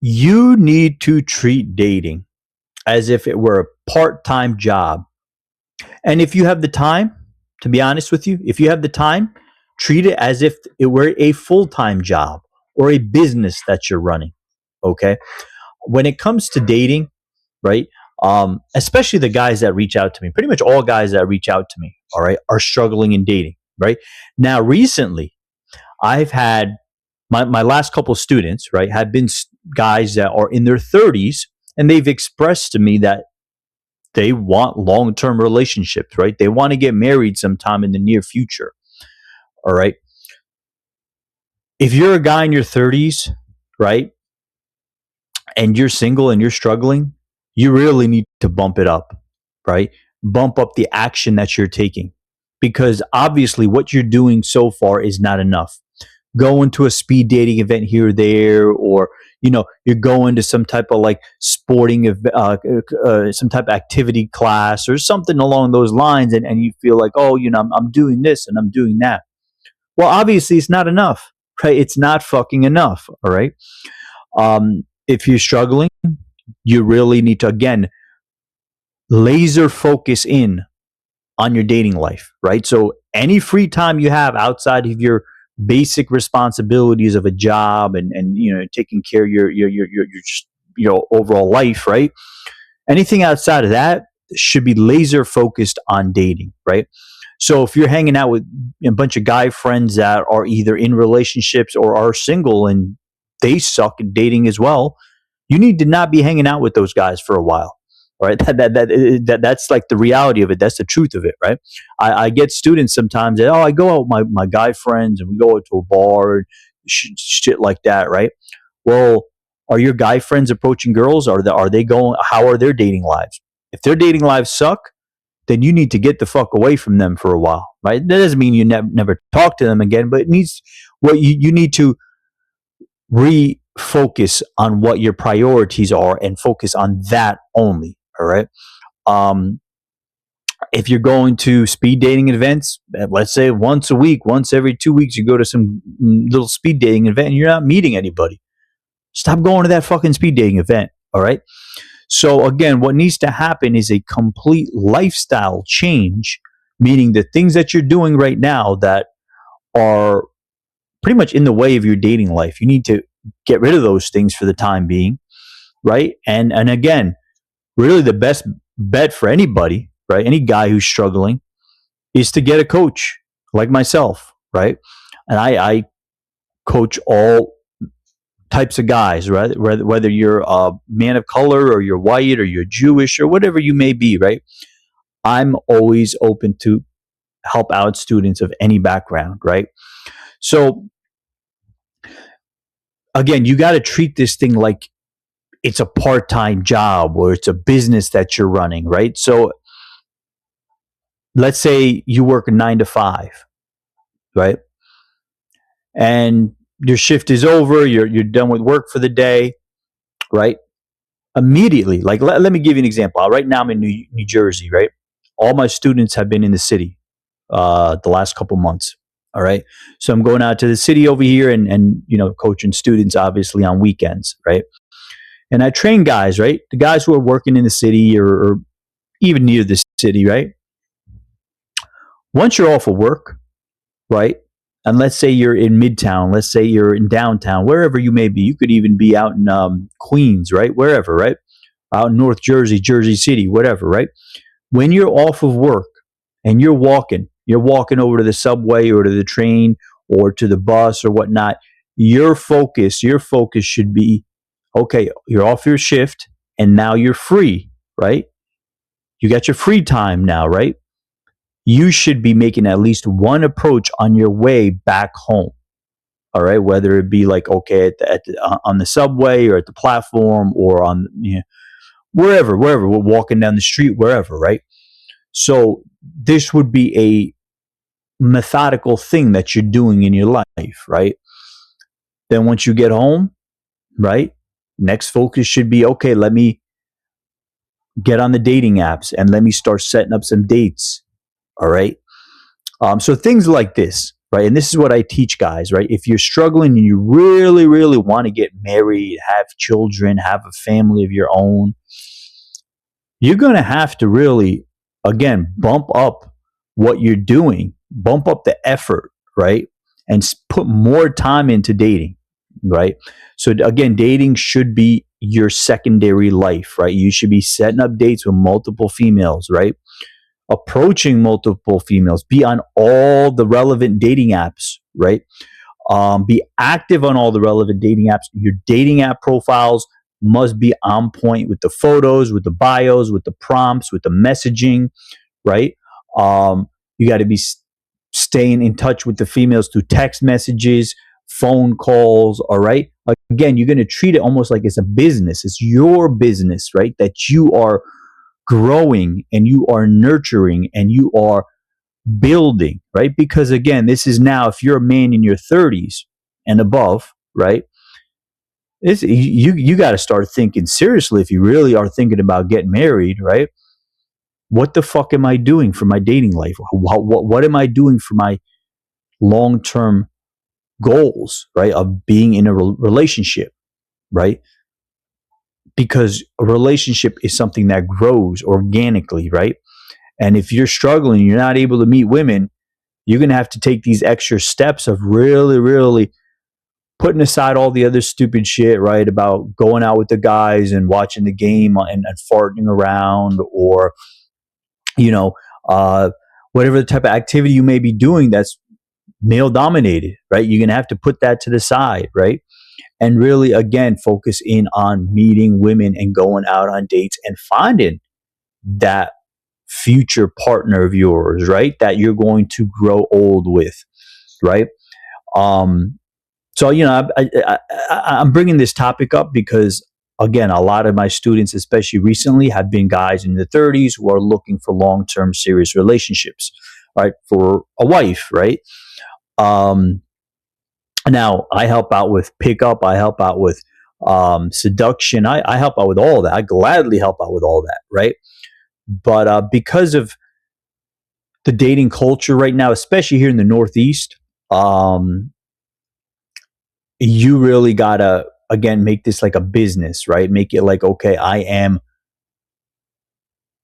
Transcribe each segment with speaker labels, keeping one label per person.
Speaker 1: You need to treat dating as if it were a part-time job. And if you have the time, to be honest with you, if you have the time, treat it as if it were a full-time job or a business that you're running. Okay. When it comes to dating, right? Especially the guys that reach out to me, pretty much all guys that reach out to me, all right, are struggling in dating, right? Now, recently, I've had my last couple of students, right, have been guys that are in their 30s, and they've expressed to me that they want long term relationships, right? They want to get married sometime in the near future, all right? If you're a guy in your 30s, right, and you're single and you're struggling, you really need to bump it up, right? Bump up the action that you're taking because obviously what you're doing so far is not enough. Going to a speed dating event here or there, or you're going to some type of like sporting some type of activity class or something along those lines, and you feel like, oh, I'm doing this and I'm doing that. Well, obviously it's not enough, right? It's not fucking enough. All right. If you're struggling, you really need to, again, laser focus in on your dating life, right? So any free time you have outside of your basic responsibilities of a job and taking care of your overall life, right? Anything outside of that should be laser focused on dating, right? So if you're hanging out with a bunch of guy friends that are either in relationships or are single and they suck at dating as well, you need to not be hanging out with those guys for a while. Right, that's like the reality of it. That's the truth of it, right? I get students sometimes that, I go out with my guy friends and we go out to a bar and shit like that, right? Well, are your guy friends approaching girls? Are they going? How are their dating lives? If their dating lives suck, then you need to get the fuck away from them for a while, right? That doesn't mean you never talk to them again, but it needs what you need to refocus on what your priorities are and focus on that only. All right. Um, if you're going to speed dating events, let's say once a week, once every 2 weeks, you go to some little speed dating event and you're not meeting anybody. Stop going to that fucking speed dating event. All right. So again, what needs to happen is a complete lifestyle change, meaning the things that you're doing right now that are pretty much in the way of your dating life, you need to get rid of those things for the time being. Right. And again, really the best bet for anybody, right? Any guy who's struggling is to get a coach like myself, right? And I coach all types of guys, right? Whether you're a man of color or you're white or you're Jewish or whatever you may be, right? I'm always open to help out students of any background, right? So again, you got to treat this thing like it's a part-time job or it's a business that you're running, right? So let's say you work a 9 to 5, right? And your shift is over, you're done with work for the day, right? Immediately, like let me give you an example. Right now I'm in New Jersey, right? All my students have been in the city the last couple months. All right. So I'm going out to the city over here and coaching students obviously on weekends, right? And I train guys, right? The guys who are working in the city or even near the city, right? Once you're off of work, right? And let's say you're in Midtown, let's say you're in downtown, wherever you may be. You could even be out in Queens, right? Wherever, right? Out in North Jersey, Jersey City, whatever, right? When you're off of work and you're walking over to the subway or to the train or to the bus or whatnot, your focus should be, okay, you're off your shift and now you're free, right? You got your free time now, right? You should be making at least one approach on your way back home. All right, whether it be like, okay, on the subway or at the platform or on wherever we're walking down the street, wherever, right? So this would be a methodical thing that you're doing in your life, right? Then once you get home, right, next focus should be, okay, let me get on the dating apps and let me start setting up some dates. All right. So things like this, right? And this is what I teach guys, right? If you're struggling and you really, really want to get married, have children, have a family of your own, you're going to have to really, again, bump up what you're doing, bump up the effort, right? And put more time into dating, right? So, again, dating should be your secondary life, right? You should be setting up dates with multiple females, right? Approaching multiple females, be on all the relevant dating apps, right? Be active on all the relevant dating apps. Your dating app profiles must be on point with the photos, with the bios, with the prompts, with the messaging, right? You got to be staying in touch with the females through text messages, phone calls, all right? Again, you're going to treat it almost like it's a business. It's your business, right? That you are growing and you are nurturing and you are building, right? Because again, this is now, if you're a man in your 30s and above, right? You got to start thinking seriously if you really are thinking about getting married, right? What the fuck am I doing for my dating life? What am I doing for my long term goals, right? Of being in a relationship, right? Because a relationship is something that grows organically, right? And if you're struggling, you're not able to meet women, you're going to have to take these extra steps of really, really putting aside all the other stupid shit, right? About going out with the guys and watching the game and farting around, or, you know, uh, whatever the type of activity you may be doing that's male dominated, right? You're going to have to put that to the side, right? And really, again, focus in on meeting women and going out on dates and finding that future partner of yours, right? That you're going to grow old with, right? Um, so, I'm bringing this topic up because, again, a lot of my students, especially recently, have been guys in the 30s who are looking for long-term serious relationships, right? For a wife, right? Um, Now, I help out with pickup. I help out with seduction. I help out with all that. I gladly help out with all that, right? But because of the dating culture right now, especially here in the Northeast, um, you really gotta, again, make this like a business, right? Make it like, okay, I am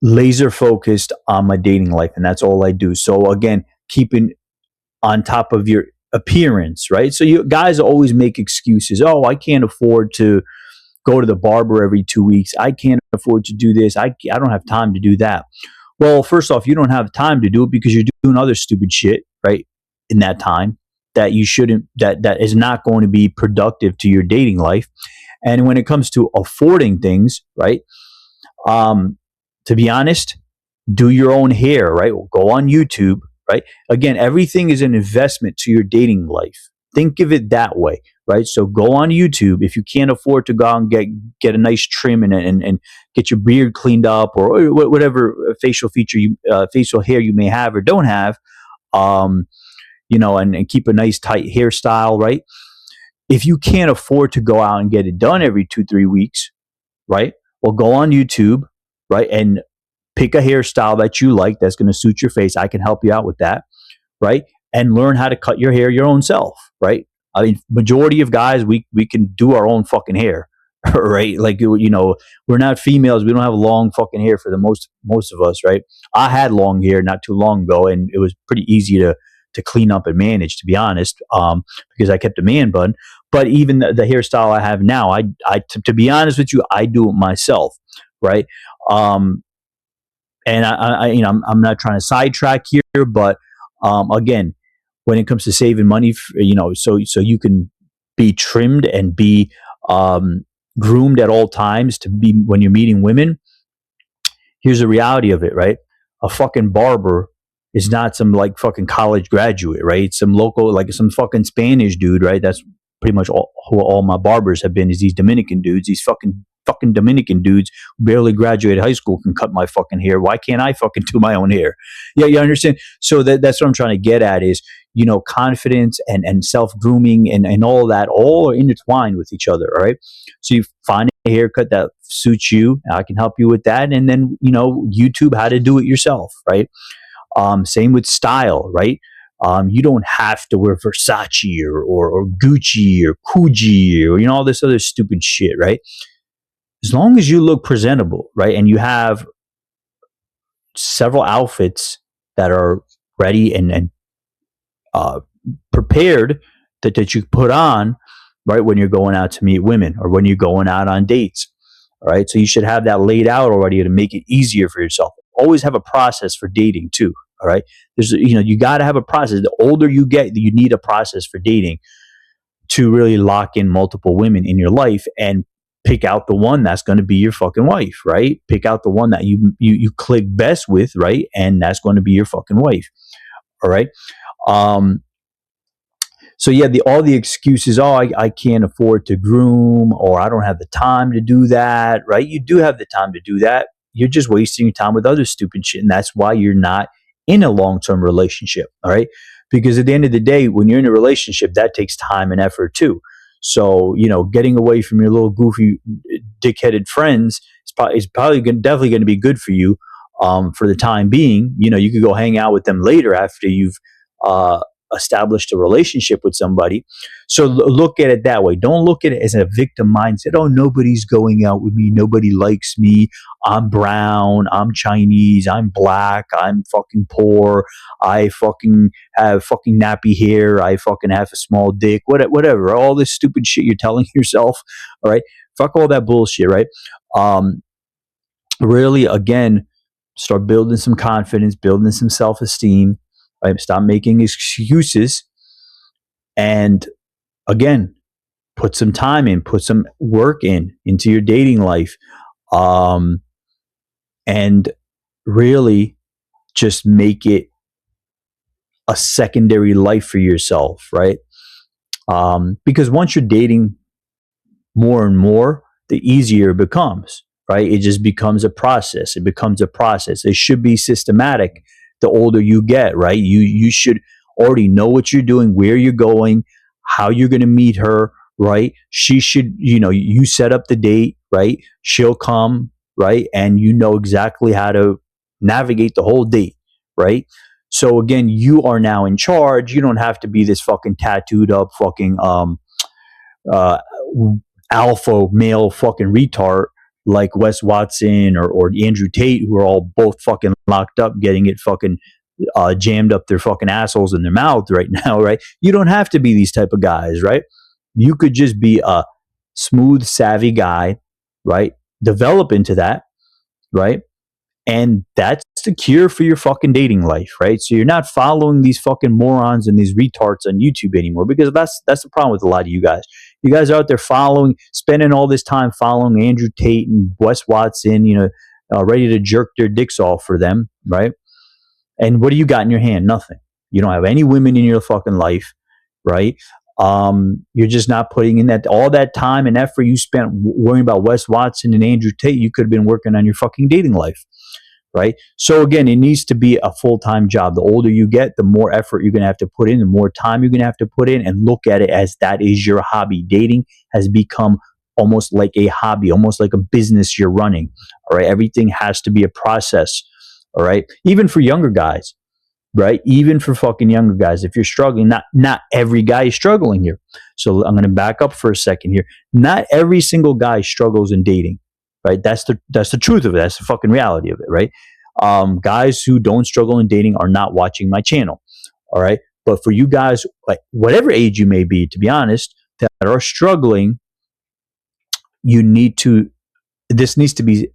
Speaker 1: laser focused on my dating life, and that's all I do. So again, keeping on top of your appearance, right? So you guys always make excuses. Oh, I can't afford to go to the barber every 2 weeks. I can't afford to do this. I don't have time to do that. Well, first off, you don't have time to do it because you're doing other stupid shit, right? In that time that you shouldn't, that is not going to be productive to your dating life. And when it comes to affording things, right? Um, to be honest, do your own hair, right? Go on YouTube, right? Again, everything is an investment to your dating life. Think of it that way, right? So go on YouTube. If you can't afford to go out and get a nice trim and get your beard cleaned up, or whatever facial feature facial hair you may have or don't have, um, and keep a nice tight hairstyle, right? If you can't afford to go out and get it done every 2-3 weeks, right? Well, go on YouTube, right, and pick a hairstyle that you like that's going to suit your face. I can help you out with that, right? And learn how to cut your hair your own self, right? I mean, majority of guys, we can do our own fucking hair, right? Like, we're not females. We don't have long fucking hair for the most of us, right? I had long hair not too long ago, and it was pretty easy to clean up and manage, to be honest, because I kept a man bun. But even the hairstyle I have now, to be honest with you, I do it myself, right? Um, and I'm not trying to sidetrack here, but again, when it comes to saving money, so you can be trimmed and be groomed at all times to be when you're meeting women. Here's the reality of it, right? A fucking barber is not some like fucking college graduate, right? Some local, like some fucking Spanish dude, right? That's pretty much who all my barbers have been, is these Dominican dudes. These fucking Dominican dudes who barely graduated high school can cut my fucking hair. Why can't I fucking do my own hair? Yeah, you understand? So that's what I'm trying to get at is, confidence and self grooming and all that, all are intertwined with each other. All right. So you find a haircut that suits you. I can help you with that. And then, YouTube how to do it yourself. Right. Same with style, right? You don't have to wear Versace or Gucci or Coogee or, all this other stupid shit, right? As long as you look presentable, right? And you have several outfits that are ready and uh, prepared that you put on, right, when you're going out to meet women or when you're going out on dates. All right. So you should have that laid out already to make it easier for yourself. Always have a process for dating too. All right. You got to have a process. The older you get, you need a process for dating to really lock in multiple women in your life and pick out the one that's going to be your fucking wife, right? Pick out the one that you click best with, right? And that's going to be your fucking wife. All right. Um, so yeah, all the excuses, oh, I can't afford to groom, or I don't have the time to do that, right? You do have the time to do that. You're just wasting your time with other stupid shit. And that's why you're not in a long-term relationship. All right. Because at the end of the day, when you're in a relationship, that takes time and effort too. So, getting away from your little goofy, dick-headed friends is probably definitely going to be good for you for the time being. You could go hang out with them later after you've uh, established a relationship with somebody. So look at it that way. Don't look at it as a victim mindset. Oh, nobody's going out with me. Nobody likes me. I'm brown. I'm Chinese. I'm black. I'm fucking poor. I fucking have fucking nappy hair. I fucking have a small dick. Whatever. All this stupid shit you're telling yourself. All right. Fuck all that bullshit. Right. Um, really, again, start building some confidence, building some self-esteem. Right? Stop making excuses, and again, put some time in, put some work into your dating life, um, and really just make it a secondary life for yourself, right? Because once you're dating more and more, the easier it becomes, right? It just becomes a process. It becomes a process. It should be systematic the older you get, right? You should already know what you're doing, where you're going, how you're going to meet her, right? She should, you set up the date, right? She'll come, right? And you know exactly how to navigate the whole date, right? So again, you are now in charge. You don't have to be this fucking tattooed up fucking uh alpha male fucking retard like Wes Watson or Andrew Tate, who are all both fucking locked up, getting it fucking jammed up their fucking assholes in their mouth right now, right? You don't have to be these type of guys, right? You could just be a smooth, savvy guy, right? Develop into that, right? And that's the cure for your fucking dating life, right? So you're not following these fucking morons and these retards on YouTube anymore, because that's the problem with a lot of you guys. You guys are out there spending all this time following Andrew Tate and Wes Watson, ready to jerk their dicks off for them, right? And what do you got in your hand? Nothing. You don't have any women in your fucking life, right? You're just not putting in all that time and effort you spent worrying about Wes Watson and Andrew Tate. You could have been working on your fucking dating life, right? So again, it needs to be a full-time job. The older you get, the more effort you're going to have to put in, the more time you're going to have to put in, and look at it as that is your hobby. Dating has become almost like a hobby, almost like a business you're running. All right. Everything has to be a process. All right. Even for younger guys, right? Even for fucking younger guys, if you're struggling, not every guy is struggling here. So I'm going to back up for a second here. Not every single guy struggles in dating, right? That's the truth of it. That's the fucking reality of it, right? Guys who don't struggle in dating are not watching my channel, all right? But for you guys, like whatever age you may be, to be honest, that are struggling, this needs to be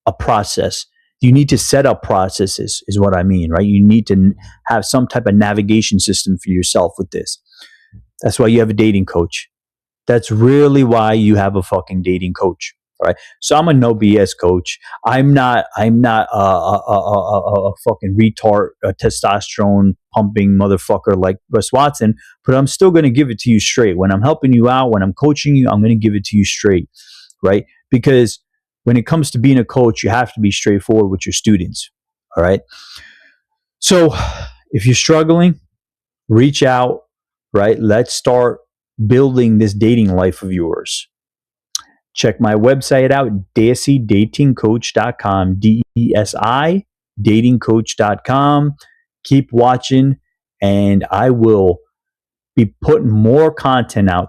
Speaker 1: a process. You need to set up processes, is what I mean, right? You need to have some type of navigation system for yourself with this. That's why you have a dating coach. That's really why you have a fucking dating coach. All right. So I'm a no BS coach. I'm not a fucking retard, a testosterone pumping motherfucker like Russ Watson, but I'm still going to give it to you straight. When I'm helping you out, when I'm coaching you, I'm going to give it to you straight, right? Because when it comes to being a coach, you have to be straightforward with your students. All right. So if you're struggling, reach out, right? Let's start building this dating life of yours. Check my website out, desidatingcoach.com, DESI, datingcoach.com. Keep watching and I will be putting more content out there.